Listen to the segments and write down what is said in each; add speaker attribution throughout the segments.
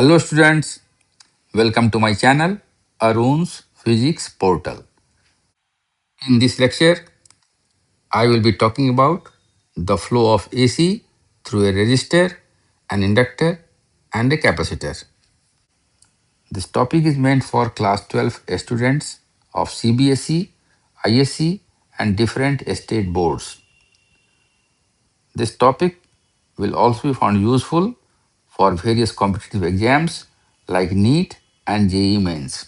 Speaker 1: Hello students, welcome to my channel Arun's Physics Portal. In this lecture, I will be talking about the flow of AC through a resistor, an inductor and a capacitor. This topic is meant for class 12 students of CBSE, ISC and different state boards. This topic will also be found useful for various competitive exams like NEET and JEE Mains.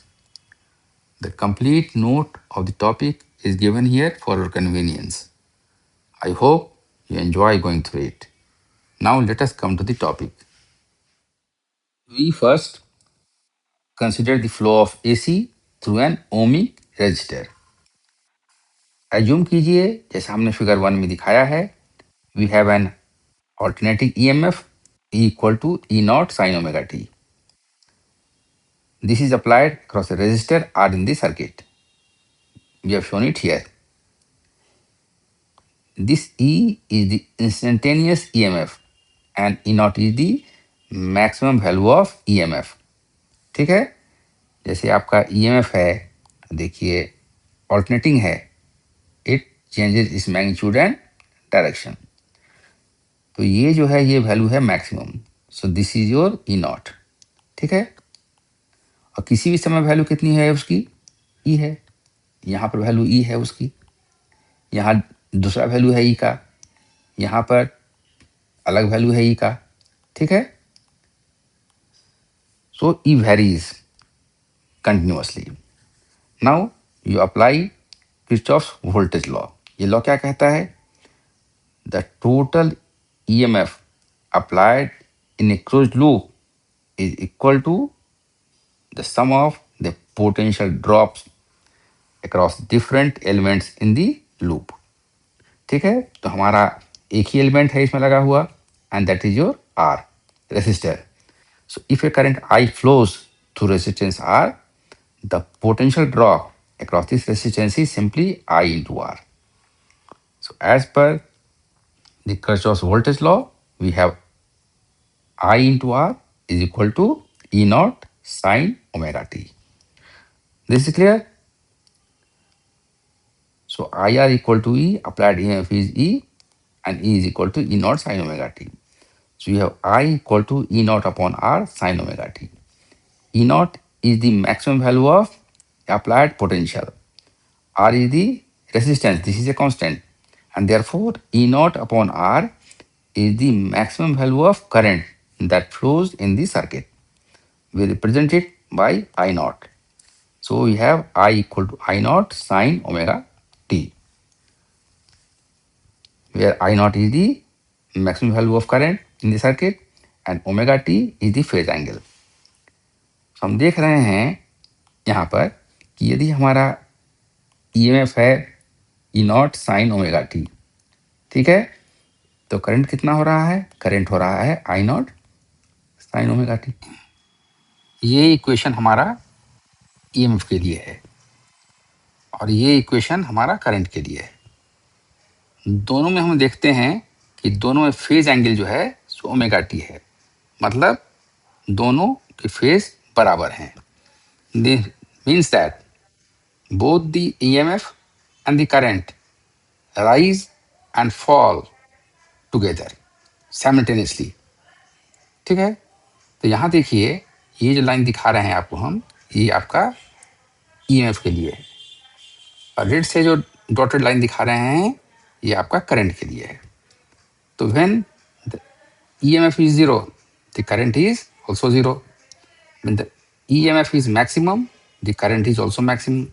Speaker 1: The complete note of the topic is given here for your convenience. I hope you enjoy going through it. Now let us come to the topic. We first consider the flow of AC through an ohmic resistor. Assume कीजिए जैसा हमने figure 1 में दिखाया है, we have an alternating EMF equal to E naught sin omega t. This is applied across a resistor R in the circuit. We have shown it here. This E is the instantaneous EMF and E naught is the maximum value of EMF. ठीक है, जैसे आपका EMF है, देखिए alternating है, it changes इस magnitude and direction. तो ये जो है ये वैल्यू है maximum. So this is your E not. ठीक है, और किसी भी समय वैल्यू कितनी है उसकी, E है. यहाँ पर वैल्यू E है उसकी, यहाँ दूसरा वैल्यू है E का, यहाँ पर अलग वैल्यू है E का. ठीक है, so E varies continuously. Now you apply Kirchhoff's voltage law. ये लॉ क्या कहता है? The total EMF applied in a closed loop is equal to the sum of the potential drops across different elements in the loop. ठीक है, तो हमारा एक ही element है इसमें लगा हुआ and that is your R resistor. So if a current I flows through resistance R, the potential drop across this resistance is simply I into R. So as per the Kirchhoff's voltage law, we have I into R is equal to E naught sin omega t. This is clear? So IR equal to E, applied EMF is E, and E is equal to E naught sin omega t. So you have I equal to E naught upon R sin omega t. E naught is the maximum value of applied potential. R is the resistance, this is a constant, and therefore E naught upon R is the maximum value of current that flows in the circuit. We represent it by I naught. So we have I equal to I naught sin omega t, where I naught is the maximum value of current in the circuit and omega t is the phase angle. So हम देख रहे हैं यहाँ पर कि यदि हमारा EMF है E not sine omega T, ठीक है, तो करंट कितना हो रहा है? करंट हो रहा है I naught sine omega T. ये इक्वेशन हमारा EMF के लिए है और ये इक्वेशन हमारा करंट के लिए है. दोनों में हम देखते हैं कि दोनों में फेज एंगल जो है सो ओमेगा टी है, मतलब दोनों के फेज बराबर हैं. This means that both the EMF and the current rise and fall together simultaneously. ठीक है, तो यहाँ देखिए ये जो लाइन दिखा रहे हैं आपको हम, ये आपका EMF के लिए है और रेड से जो डॉटेड लाइन दिखा रहे हैं ये आपका करंट के लिए है. तो when the EMF is zero, the current is also zero. When the EMF is maximum, the current is also maximum.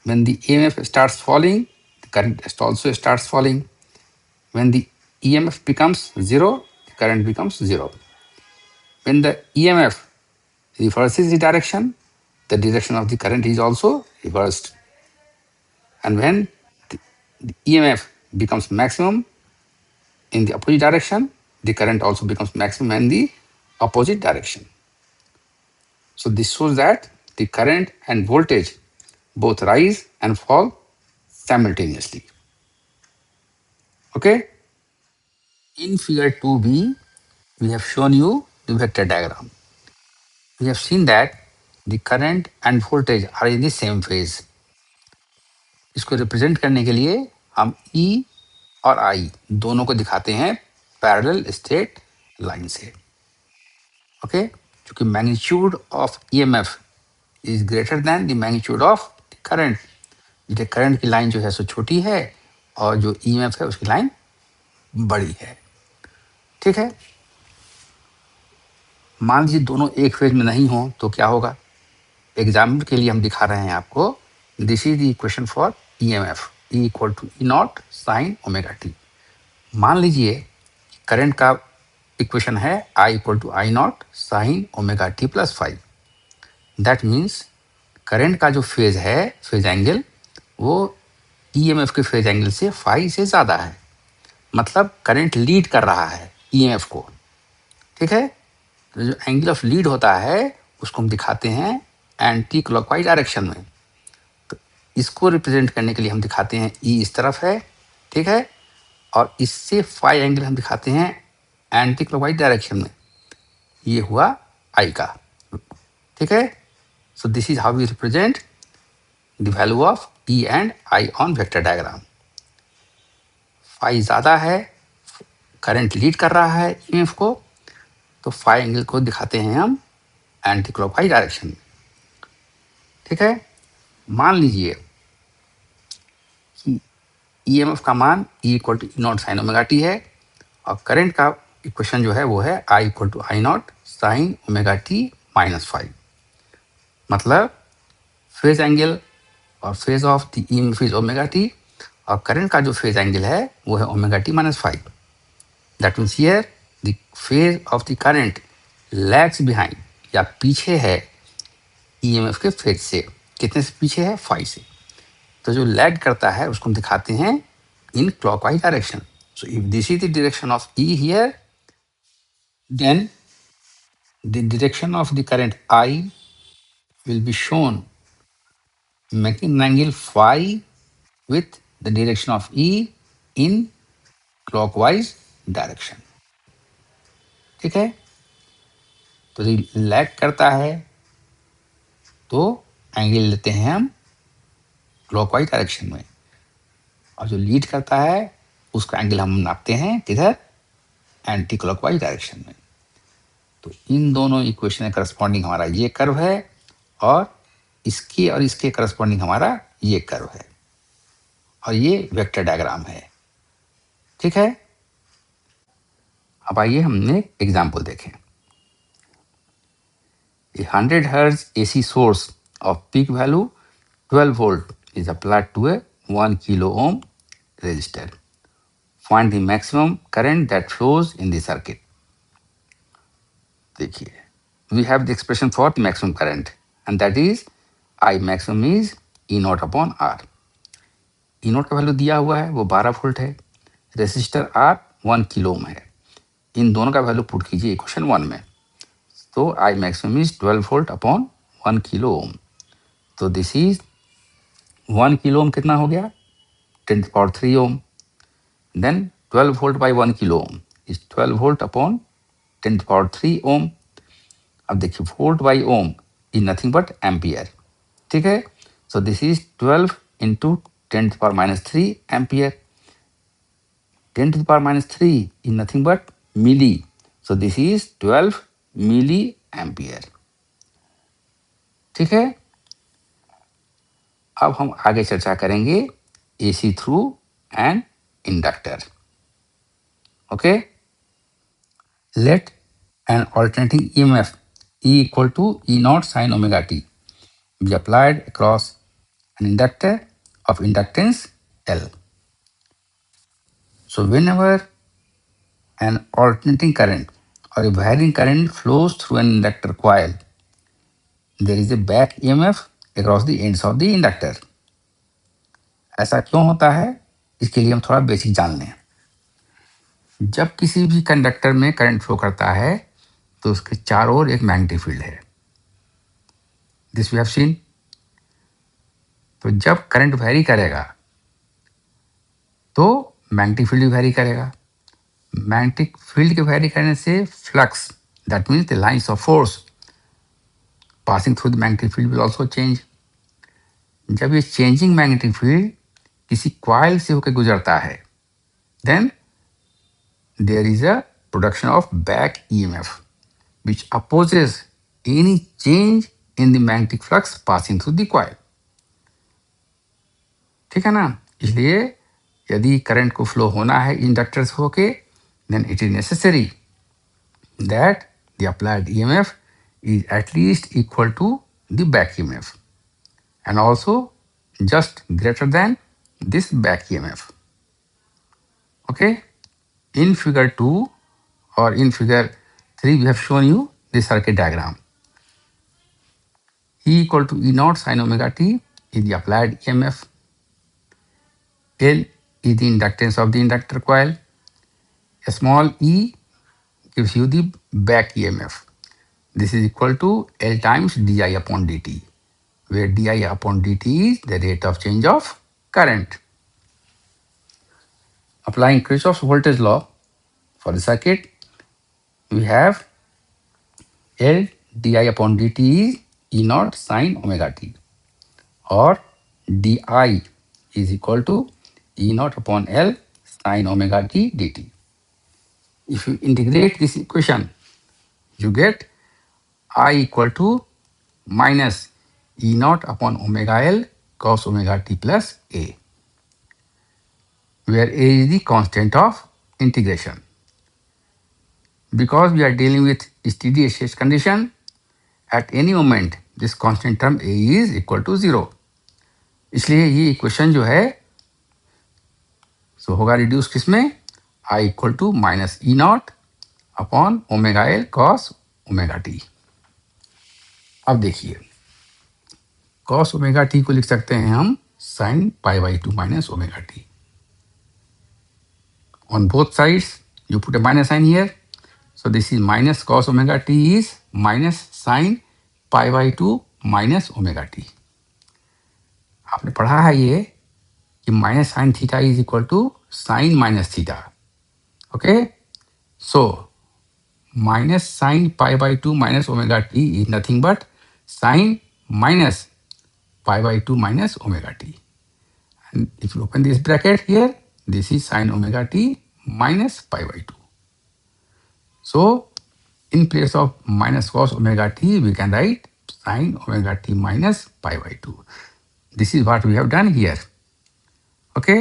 Speaker 1: When the EMF starts falling, the current also starts falling. When the EMF becomes zero, the current becomes zero. When the EMF reverses the direction of the current is also reversed. And when the EMF becomes maximum in the opposite direction, the current also becomes maximum in the opposite direction. So this shows that the current and voltage both rise and fall simultaneously. Okay? In figure 2b, we have shown you the vector diagram. We have seen that the current and voltage are in the same phase. इसको represent करने के लिए हम E और I दोनों को दिखाते हैं पैरेलल स्ट्रेट लाइन से. ओके, क्योंकि magnitude of EMF is greater than the magnitude of current. ये करंट की लाइन जो है सो छोटी है और जो ईएमएफ है उसकी लाइन बड़ी है. ठीक है, मान लीजिए दोनों एक फेज में नहीं हो तो क्या होगा. एग्जाम्पल के लिए हम दिखा रहे हैं आपको. This is the equation for EMF E equal to E naught sine omega t. मान लीजिए करंट का इक्वेशन है I equal to I naught sine omega t plus five. That means current का जो फेज है, फेज एंगल, वो EMF के phase angle से फाई से ज़्यादा है. मतलब करंट लीड कर रहा है ईएमएफ को. ठीक है, तो जो एंगल ऑफ लीड होता है उसको हम दिखाते हैं एंटी क्लॉकवाइज डायरेक्शन में. तो इसको रिप्रेजेंट करने के लिए हम दिखाते हैं ई इस तरफ है. ठीक है, और इससे फाई एंगल हम दिखाते हैं एंटी क्लॉकवाइज डायरेक्शन में. ये हुआ आई का. ठीक है, so this is how we represent the value of E and I on vector diagram. Phi ज़्यादा है, करंट लीड कर रहा है ईएमएफ को, तो फाई एंगल को दिखाते हैं हम एंटी क्लॉकवाइज डायरेक्शन में. ठीक है, मान लीजिए कि ईएमएफ का मान E equal to E naught sine omega t है और करंट का इक्वेशन जो है वो है I equal to I naught sine omega t minus five. मतलब फेज एंगल और phase of the EMF is omega t और करंट का जो फेज एंगल है वो है omega t minus five. That means here the phase of the current lags behind, या पीछे है ईएमएफ के फेज से. कितने से पीछे है? फाइव से. तो जो लैग करता है उसको हम दिखाते हैं in clockwise direction. So if this is the direction of E here, then the direction of the current I will be shown making an angle phi with the direction of E in clockwise direction. ठीक है, तो lag करता है तो angle लेते हैं हम clockwise direction में, और जो लीड करता है उसका एंगल हम नापते हैं किधर? एंटी क्लॉकवाइज डायरेक्शन में. तो इन दोनों इक्वेशन के करस्पॉन्डिंग हमारा ये कर्व है और इसके करस्पॉन्डिंग हमारा ये कर्व है और ये वेक्टर डायग्राम है. ठीक है, अब आइए हमने एग्जाम्पल देखें. 100 Hz AC source of peak value 12 volt is applied to a 1 kilo ohm resistor. Find the maximum current that flows in the circuit. देखिए, we have the expression for the maximum current and that is I maximum is E naught upon R. E naught का value दिया हुआ है वो 12 volt है. Resistor R 1 kilo ओम है. इन दोनों का वैल्यू पुट कीजिए इक्वेशन 1 में. तो I maximum is 12 volt upon 1 kilo ओम. तो दिस इज 1 किलो ओम कितना हो गया? 10⁻³ ohm. Then 12 volt by 1 kilo ohm is 12 volt upon 10⁻³ ohm. अब देखिए volt by ohm is nothing but ampere. ठीक है, so this is 12 into 10⁻³ ampere. 10⁻³ is nothing but milli, so this is 12 milli ampere. ठीक है, अब हम आगे चर्चा करेंगे AC through and inductor. Okay, let an alternating EMF E equal to E naught sin omega t be applied across an inductor of inductance L. So whenever an alternating current or a varying current flows through an inductor coil, there is a back EMF across the ends of the inductor. ऐसा क्यों होता है, इसके लिए हम थोड़ा basic जान लें. जब किसी भी कंडक्टर में करंट फ्लो करता है तो उसके चारों ओर एक मैग्नेटिक फील्ड है. This we have seen. तो जब करंट वेरी करेगा तो मैग्नेटिक फील्ड भी वेरी करेगा. मैग्नेटिक फील्ड के वेरी करने से flux, that means the lines of force, passing through the magnetic field will also change. जब ये changing magnetic field किसी coil से होकर गुजरता है, then there is a production of back EMF which opposes any change in the magnetic flux passing through the coil. ठीक है ना? इसलिए यदि करंट को फ्लो होना है इंडक्टर से होके, then it is necessary that the applied EMF is at least equal to the back EMF and also just greater than this back EMF. Okay? In figure 2 or in figure 3 we have shown you the circuit diagram. E equal to E naught sin omega t is the applied EMF. L is the inductance of the inductor coil. A small e gives you the back EMF. This is equal to L times di upon dt, where di upon dt is the rate of change of current. Applying Kirchhoff's voltage law for the circuit, we have L di upon dt is E naught sin omega t, or di is equal to E naught upon L sin omega t dt. If you integrate this equation, you get I equal to minus E naught upon omega L cos omega t plus A, where A is the constant of integration. Because we are dealing with steady state condition, at any moment this constant term A is equal to 0. इसलिए ये equation जो है सो होगा reduce किसमें, I equal to minus E naught upon omega L cos omega t. अब देखिए cos omega T को लिख सकते हैं हम sign pi by 2 minus omega T. On both sides you put a minus sign here, so this is minus cos omega t is minus sin pi by 2 minus omega t. आपने पढ़ा है ये कि minus sine theta is equal to sine minus theta. Okay, so minus sine pi by 2 minus omega T is nothing but sine minus pi by 2 minus omega t. And if you open this bracket here, this is sin omega t minus pi by 2. So in place of minus cos omega t, we can write sin omega t minus pi by 2. This is what we have done here. Okay,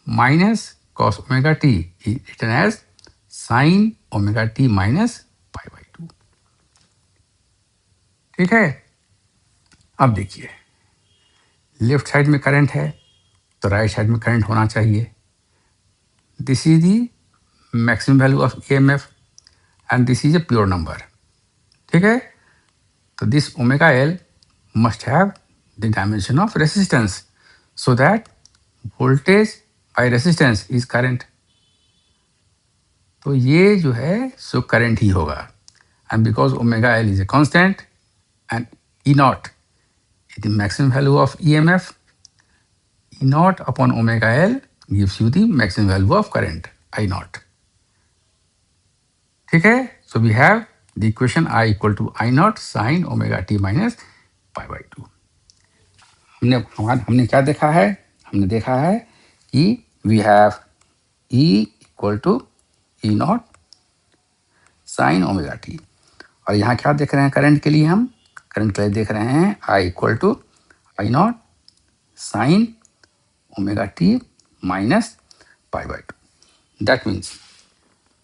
Speaker 1: minus cos omega t is written as sin omega t minus pi by 2. ठीक है. अब देखिए left side में current है तो right side में current होना चाहिए. This is the maximum value of EMF and this is a pure number. ठीक है, तो this omega L must have the dimension of resistance so that voltage bye resistance is current. तो ये जो है सो करंट ही होगा. And because omega L is a constant and E not the maximum value of EMF, E naught upon omega L gives you the maximum value of current, I naught. ठीक है, so we have the equation I equal to I naught sin omega t minus pi by 2. हमने क्या देखा है, हमने देखा है कि we have E equal to E naught sin omega t. और यहाँ क्या देख रहे हैं करंट के लिए, हम करंट के लिए देख रहे हैं I equal to I naught sine omega t minus pi by 2. That means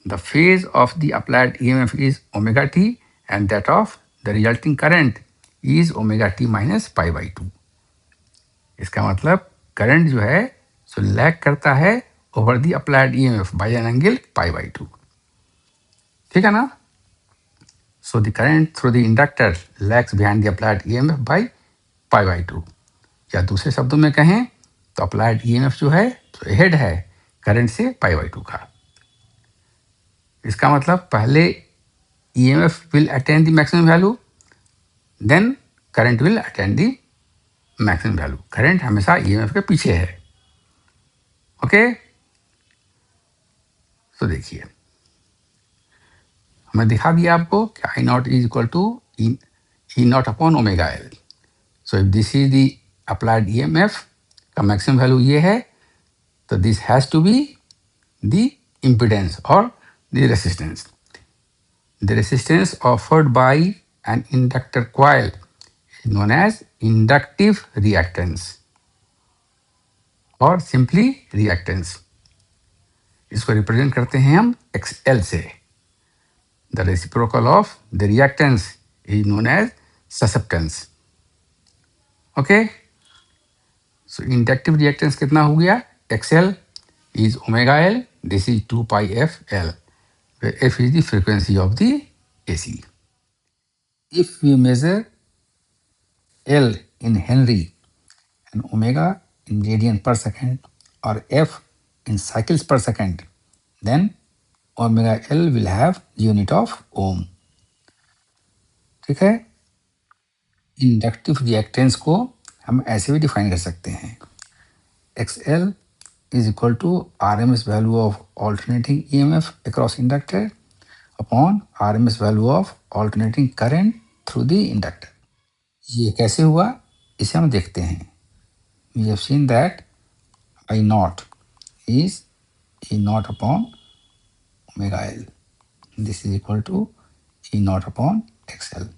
Speaker 1: the phase of the applied EMF is omega t and that of the resulting current is omega t minus pi by 2. इसका मतलब current जो है सो lag करता है over the applied EMF by an angle pi by 2. ठीक है ना. So the current through the inductor lags behind the applied EMF by pi by 2. या दूसरे शब्दों में कहें तो applied EMF जो है तो ahead है करंट से pi by 2 का. इसका मतलब पहले EMF will attain the maximum value, then current will attain the maximum value. Current हमेशा EMF के पीछे है. ओके, तो देखिए मैं दिखा दिया आपको कि I naught is equal to E E naught upon omega L. So if this is the applied EMF का maximum value ये है, तो this has to be the impedance or the resistance. The resistance offered by an inductor coil is known as inductive reactance or simply reactance. इसको represent करते हैं हम XL से. The reciprocal of the reactance is known as susceptance. Okay? So inductive reactance कितना हो गया? XL is omega L. This is 2 pi f L, where f is the frequency of the AC. If we measure L in Henry and omega in radian per second or f in cycles per second, then omega L will have unit of ohm. ठीक है? Inductive reactance को हम ऐसे भी define कर सकते हैं. XL is equal to RMS value of alternating EMF across inductor upon RMS value of alternating current through the inductor. ये कैसे हुआ, इसे हम देखते हैं. We have seen that I naught is E naught upon omega L. This is equal to E naught upon XL.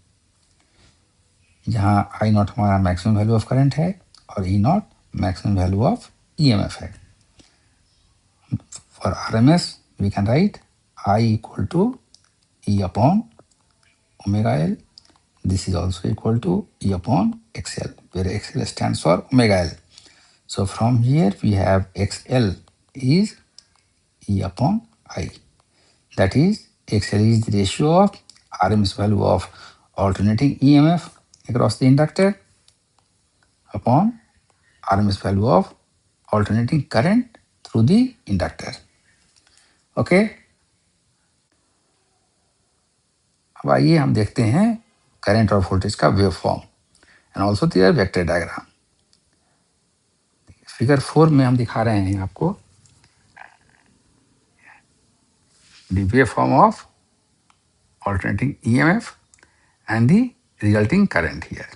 Speaker 1: जहाँ I naught हमारा maximum value of current है और E naught maximum value of EMF है. For RMS we can write I equal to E upon omega L. This is also equal to E upon XL, where XL stands for omega L. So from here we have XL is E upon I. That is, XL is the ratio of RMS value of alternating EMF across the inductor upon RMS value of alternating current through the inductor. Okay? अब आइए हम देखते हैं current और voltage का wave form and also their vector diagram. Figure 4 में हम दिखा रहे हैं आपको the waveform of alternating EMF and the resulting current here.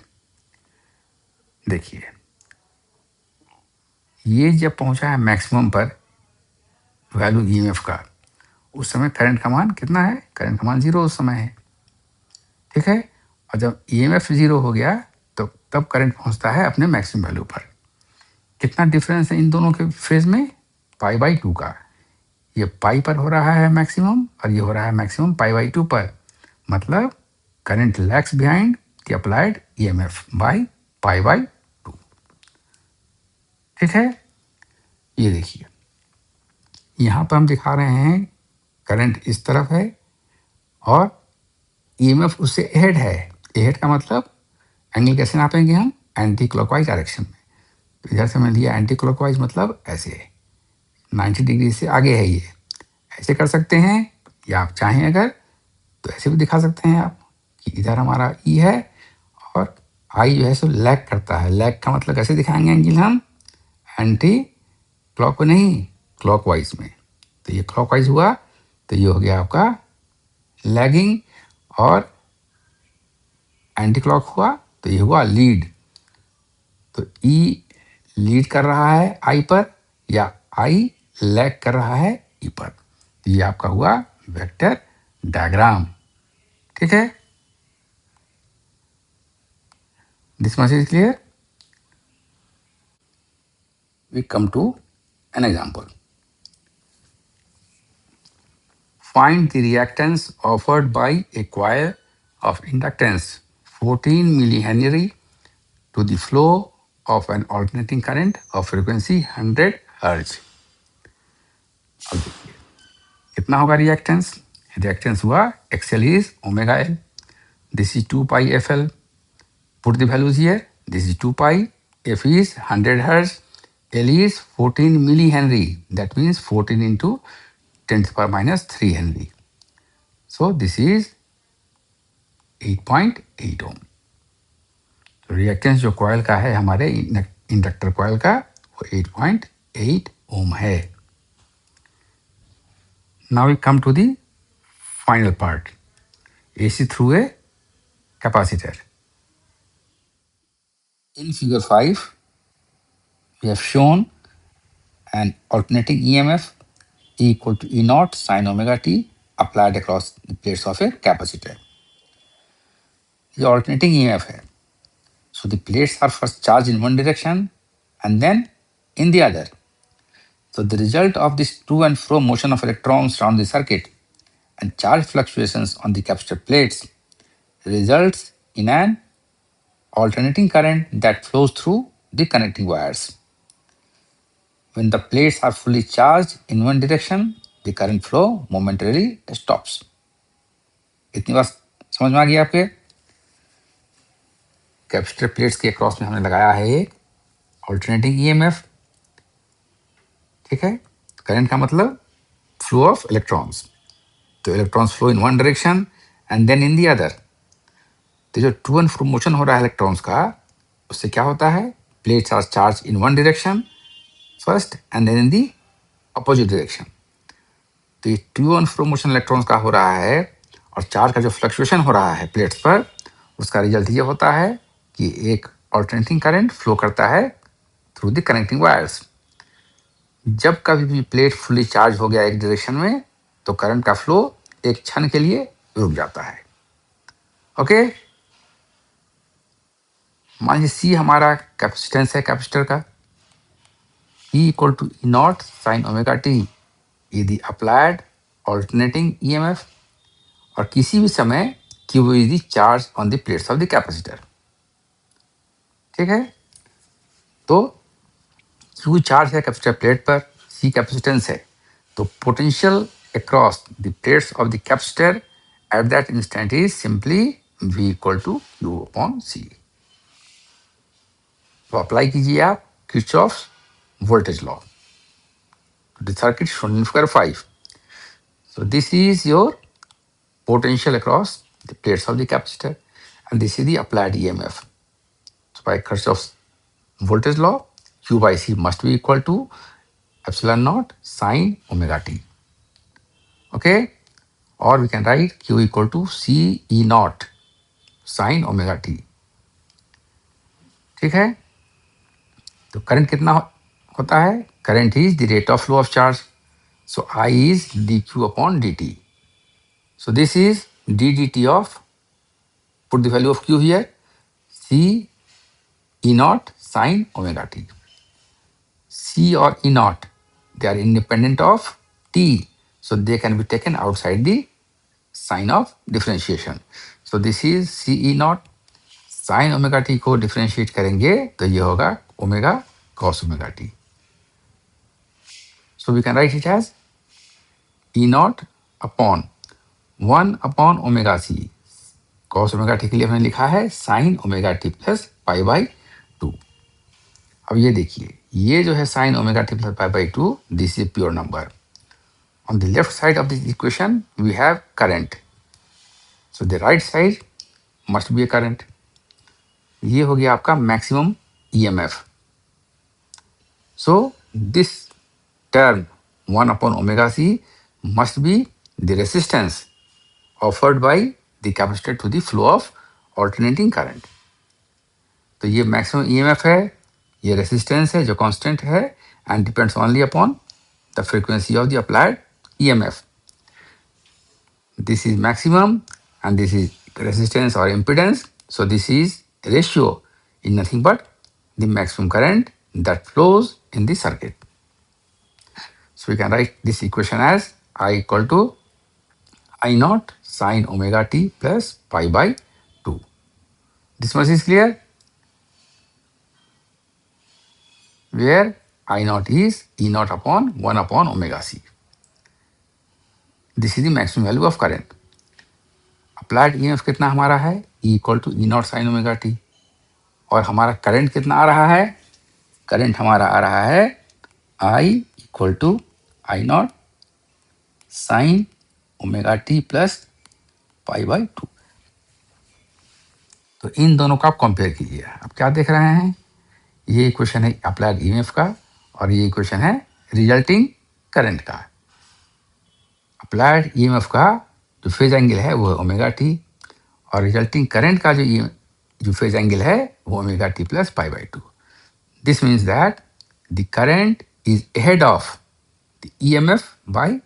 Speaker 1: देखिए, ये जब पहुंचा है मैक्सिमम पर वैल्यू EMF का, उस समय करंट का मान कितना है? करंट का मान 0 उस समय है. ठीक है? और जब EMF 0 हो गया तो तब करंट पहुंचता है अपने मैक्सिमम वैल्यू पर. कितना डिफरेंस है इन दोनों के फेज में? π/2 का. ये पाई पर हो रहा है मैक्सिमम और ये हो रहा है मैक्सिमम π/2 पर. मतलब current lags behind the applied EMF by π/2. ठीक है? ये देखिए, यहाँ पर हम दिखा रहे हैं करंट इस तरफ है और EMF उससे अहेड है. अहेड का मतलब एंगल कैसे नापेंगे हम? एंटी क्लॉकवाइज डायरेक्शन में. तो इधर से मैं लिया एंटी क्लॉकवाइज, मतलब ऐसे 90 डिग्री से आगे है. ये ऐसे कर सकते हैं या आप चाहें अगर तो ऐसे भी दिखा सकते हैं आप कि इधर हमारा E है और I जो है सो लैग करता है. लैग का मतलब कैसे दिखाएंगे एंगल हम? एंटी क्लॉक को नहीं, क्लॉकवाइज में. तो ये क्लॉकवाइज हुआ तो ये हो गया आपका लैगिंग, और एंटी क्लॉक हुआ तो ये हुआ लीड. तो E लीड कर रहा है I पर या I लैग कर रहा है E पर. ये आपका हुआ वेक्टर डायग्राम. ठीक है? This much is clear. We come to an example. Find the reactance offered by a coil of inductance 14 millihenry to the flow of an alternating current of frequency 100 Hz. अब देखिए कितना होगा reactance. Reactance हुआ XL is omega L. This is 2 pi FL. Put the values here. This is 2 pi. F is 100 Hz. L is 14 millihenry. That means 14 into 10 to the power minus 3 Henry. So this is 8.8 ohm. तो reactance जो coil का है हमारे inductor coil का वो 8.8 ओम है. Now we come to the final part. AC through a capacitor. In figure 5, we have shown an alternating EMF equal to E naught sine omega t applied across the plates of a capacitor. ये alternating EMF है. So the plates are first charged in one direction and then in the other. So the result of this to and fro motion of electrons around the circuit and charge fluctuations on the capacitor plates results in an alternating current that flows through the connecting wires. When the plates are fully charged in one direction, the current flow momentarily stops. इतनी बात समझ में आ गई आपके? Capacitor plates के across में हमने लगाया है एक ऑल्टरनेटिंग ईएमएफ. ठीक है, करंट का मतलब फ्लो ऑफ इलेक्ट्रॉन्स. तो electrons flow in one direction and then in the other. तो जो टू एंड फ्रो मोशन हो रहा है इलेक्ट्रॉन्स का, उससे क्या होता है? Plates are charge in one direction first and then in the opposite direction. तो ये to and fro motion electrons का हो रहा है और चार्ज का जो फ्लक्चुएशन हो रहा है प्लेट्स पर, उसका रिजल्ट ये होता है कि एक ऑल्टरनेटिंग करंट फ्लो करता है थ्रू द कनेक्टिंग वायर्स. जब कभी भी प्लेट फुली चार्ज हो गया एक डायरेक्शन में, तो करंट का फ्लो एक क्षण के लिए रुक जाता है. ओके, मान लीजिए सी हमारा कैपेसिटेंस है कैपेसिटर का. E equal to E naught sine omega T is the applied alternating EMF, और किसी भी समय Q is the charge on the plates of the capacitor. ठीक है, तो क्यू चार्ज है कैपेसिटर प्लेट पर, सी कैपेसिटेंस है, तो potential across the plates of the capacitor at that instant is simply V equal to Q upon C. तो apply कीजिए आप Kirchhoff voltage law. The circuit shown in figure 5. So this is your potential across the plates of the capacitor, and this is the applied EMF. So by Kirchhoff's voltage law, Q by C must be equal to epsilon naught sine omega t. Okay, or we can write Q equal to C E naught sine omega t. ठीक है, तो current कितना होता है? Current is the rate of flow of charge. So I is dq upon dt. So this is ddt of, put the value of q here, C E naught sine omega t. C or E naught, they are independent of t, so they can be taken outside the sign of differentiation. So this is C E naught sine omega t को differentiate करेंगे तो ये होगा omega cos omega t. So we can write it as E naught upon 1 upon omega c. cos omega t के लिए हमने लिखा है sin omega t plus pi by 2. अब ये देखिए, ये जो है sin omega t plus pi by 2, this is pure number. On the left side of this equation, we have current. So the right side must be a current. ये हो गया आपका maximum EMF. So this term 1 upon omega c must be the resistance offered by the capacitor to the flow of alternating current. तो ये maximum EMF है, ये resistance है जो constant है and depends only upon the frequency of the applied EMF. This is maximum and this is resistance or impedance. So this is ratio is nothing but the maximum current that flows in the circuit. So we can write this equation as I equal to I naught sine omega t plus pi by 2. This much is clear? Where I naught is E naught upon 1 upon omega c. This is the maximum value of current. Applied EMF कितना हमारा है? E equal to E naught sine omega t. और हमारा current कितना आ रहा है? Current हमारा आ रहा है I equal to I naught sine omega t plus pi by 2. तो इन दोनों का आप कंपेयर कीजिए. अब क्या देख रहे हैं? ये इक्वेशन है अप्लाइड ईएमएफ का और ये इक्वेशन है रिजल्टिंग करंट का. अप्लाइड ईएमएफ का जो फेज एंगल है वो है ओमेगा टी और रिजल्टिंग करंट का जो जो फेज एंगल है वो omega t plus pi by two. This means that the current is ahead of the EMF by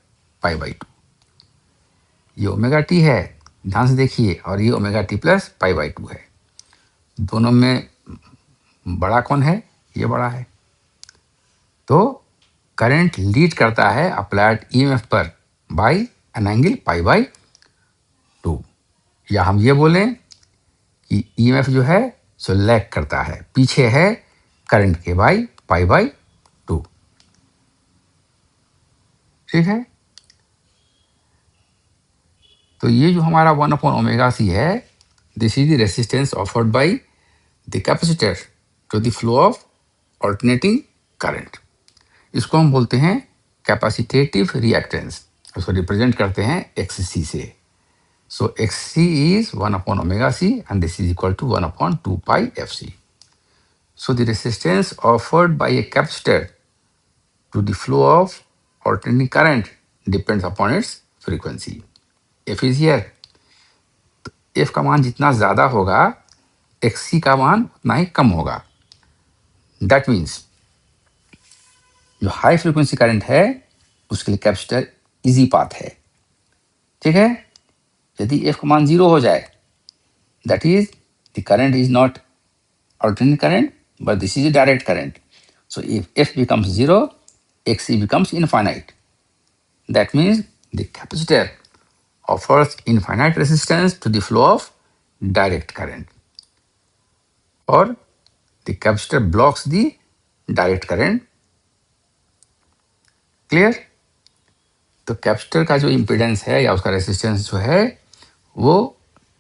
Speaker 1: pi by two. ये ओमेगा टी है, ध्यान से देखिए, और ये omega t plus pi by two है. दोनों में बड़ा कौन है? ये बड़ा है. तो करंट लीड करता है अप्लाइड ईएमएफ पर by N angle pi by two. या हम ये बोलें कि ईएमएफ जो है सो लैग करता है, पीछे है करंट के बाई पाई बाई टू. ठीक है. तो ये जो हमारा 1/ओमेगा c है, this is the resistance offered by the capacitor to the flow of alternating current. इसको हम बोलते हैं कैपेसिटेटिव रिएक्टेंस. उसको रिप्रेजेंट करते हैं XC से. सो XC इज 1/ओमेगा c and this is equal to 1/2 pi FC. So the resistance offered by a capacitor to the flow of alternating current depends upon its frequency. F is here. तो F का मान जितना ज़्यादा होगा XC का मान उतना ही कम होगा. That means जो हाई फ्रीक्वेंसी करंट है उसके लिए कैपेसिटर इजी पाथ है. ठीक है. यदि F का मान 0 हो जाए, that is the current is not alternating current but this is a direct current. So if F becomes 0, XC becomes infinite. That means the capacitor offers infinite resistance to the flow of direct current, or the capacitor blocks the direct current. Clear? तो capacitor का जो impedance है या उसका resistance जो है वो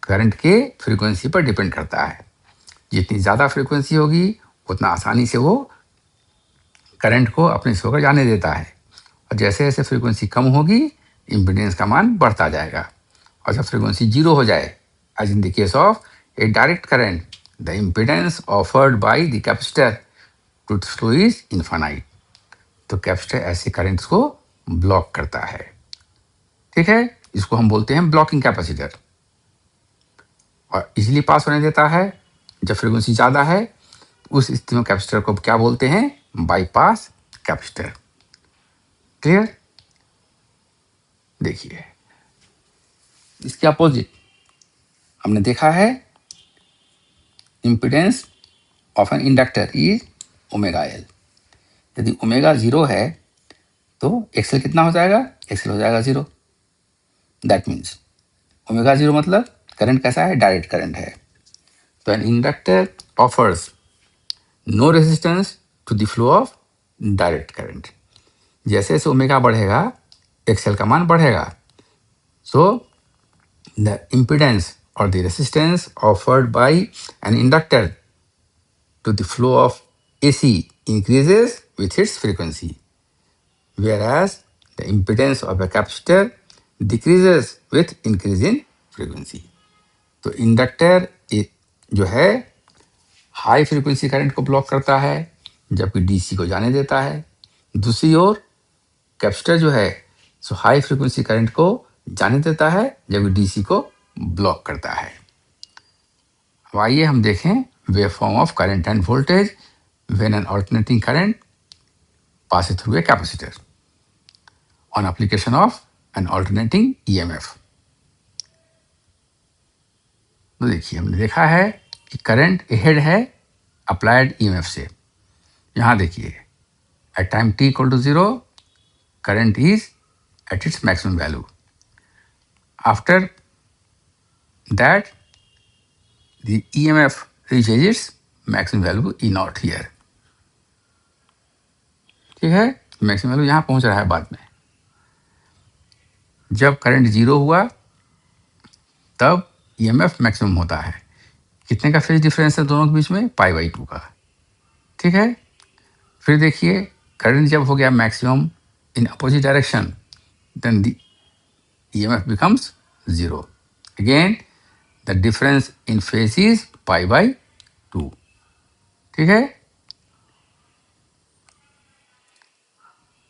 Speaker 1: current के फ्रीक्वेंसी पर डिपेंड करता है. जितनी ज़्यादा फ्रीक्वेंसी होगी उतना आसानी से वो करंट को अपने से होकर जाने देता है, और जैसे जैसे फ्रीक्वेंसी कम होगी इम्पीडेंस का मान बढ़ता जाएगा. और जब फ्रीक्वेंसी 0 हो जाए, as in the case of a direct current, the impedance offered by the capacitor to flow is infinite. तो कैपेसिटर ऐसे करंट्स को ब्लॉक करता है. ठीक है. इसको हम बोलते हैं ब्लॉकिंग कैपेसिटर. और इजीली पास होने देता है. जब फ्रीक्वेंसी ज़्यादा है उस स्थिति में कैपेसिटर को क्या बोलते हैं? Bypass capacitor. क्लियर? देखिए इसके अपोजिट हमने देखा है impedance of an inductor is omega L. यदि ओमेगा 0 है तो एक्सएल कितना हो जाएगा? एक्सएल हो जाएगा 0. दैट मीन्स ओमेगा 0 मतलब करंट कैसा है? डायरेक्ट करंट है. तो an inductor offers no resistance to the flow of direct current. जैसे जैसे ओमेगा बढ़ेगा एक्सएल का मान बढ़ेगा. So the impedance or the resistance offered by an inductor to the flow of AC increases with its frequency, whereas the impedance of a capacitor decreases with increase in frequency. तो inductor जो है high frequency current को block करता है जबकि DC को जाने देता है. दूसरी ओर कैपेसिटर जो है सो हाई फ्रीक्वेंसी करंट को जाने देता है जबकि डीसी को ब्लॉक करता है. अब आइए हम देखें waveform of current end voltage when an alternating current passes through a capacitor on application of an alternating EMF. तो देखिए हमने देखा है कि करंट अहेड है अप्लाइड EMF से. यहाँ देखिए at time t equal to 0 current is at its maximum value. After that the EMF reaches its maximum value E naught here. ठीक है. मैक्सिमम वैल्यू यहाँ पहुँच रहा है बाद में. जब करंट 0 हुआ तब EMF मैक्सिमम होता है. कितने का फेज डिफरेंस है दोनों के बीच में? π/2 का. ठीक है. फिर देखिए करंट जब हो गया maximum in opposite direction then the EMF becomes 0. Again the difference in phase is π/2. ठीक है.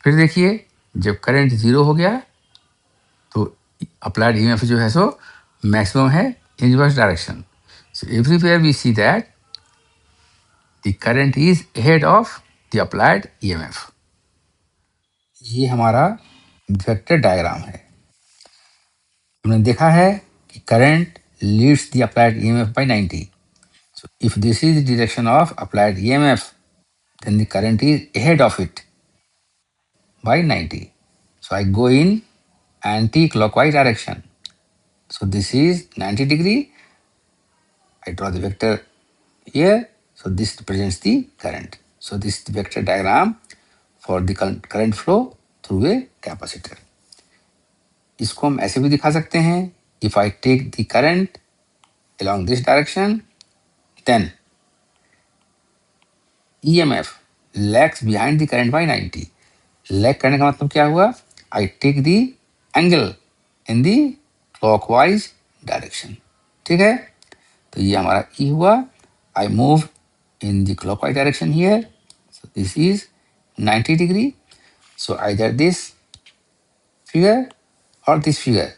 Speaker 1: फिर देखिए जब करंट 0 हो गया तो अप्लाइड EMF जो है सो मैक्सिमम है in reverse direction. So everywhere we see that the current is ahead of the applied EMF. ये हमारा वेक्टर डायग्राम है। हमने देखा है कि current leads the applied EMF by 90. So if this is the direction of applied EMF, then the current is ahead of it by 90. So I go in anti-clockwise direction. So this is 90 degree. I draw the vector here. So this represents the current. So this is the vector diagram for the current flow through a capacitor. इसको हम ऐसे भी दिखा सकते हैं, if I take the current along this direction, then EMF lags behind the current by 90. Lag करने का मतलब क्या हुआ? I take the angle in the clockwise direction. ठीक है, तो ये हमारा E हुआ. I move in the clockwise direction here. So this is 90 degree. So either this figure or this figure,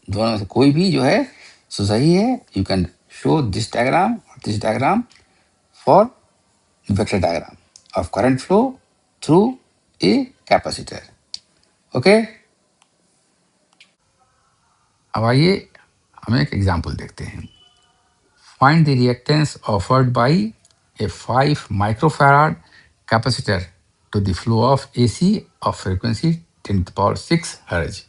Speaker 1: दोनों में से कोई भी जो है सो सही है. You can show this diagram or this diagram for vector diagram of current flow through a capacitor. Okay? अब आइए हम एक एग्जाम्पल देखते हैं. Find the reactance offered by a 5 microfarad capacitor to the flow of AC of frequency 10 to the power 6 Hz.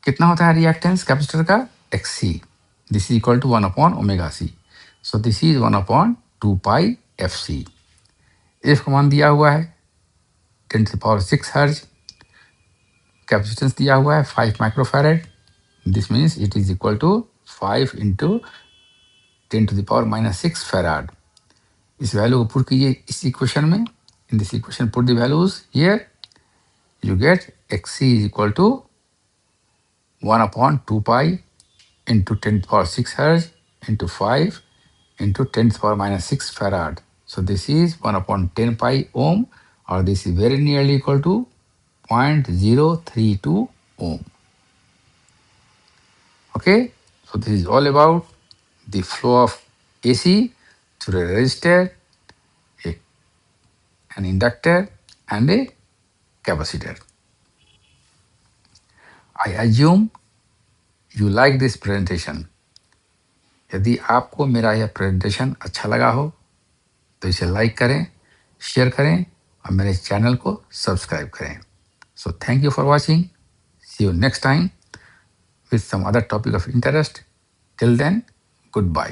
Speaker 1: कितना होता है reactance capacitor का? XC. This is equal to 1 upon omega C. So this is 1 upon 2 pi FC. F का मान दिया हुआ है 10 to the power 6 हर्ज. कैपेसिटेंस दिया हुआ है 5 microfarad. This means it is equal to 5 into 10 to the power minus 6 farad. इस वैल्यू को पुट कीजिए इस इक्वेशन में. In this equation put the values here. You get XC is equal to 1 upon 2 pi into 10 to the power 6 hertz into 5 into 10 to the power minus 6 farad. So this is 1 upon 10 pi ohm, or this is very nearly equal to 0.032 ohm. Okay, so this is all about the flow of AC through a resistor, an inductor and a capacitor. I assume you like this presentation. यदि आपको मेरा यह presentation अच्छा लगा हो तो इसे like करें, शेयर करें और मेरे चैनल को सब्सक्राइब करें. So thank you for watching. See you next time with some other topic of interest. Till then, goodbye.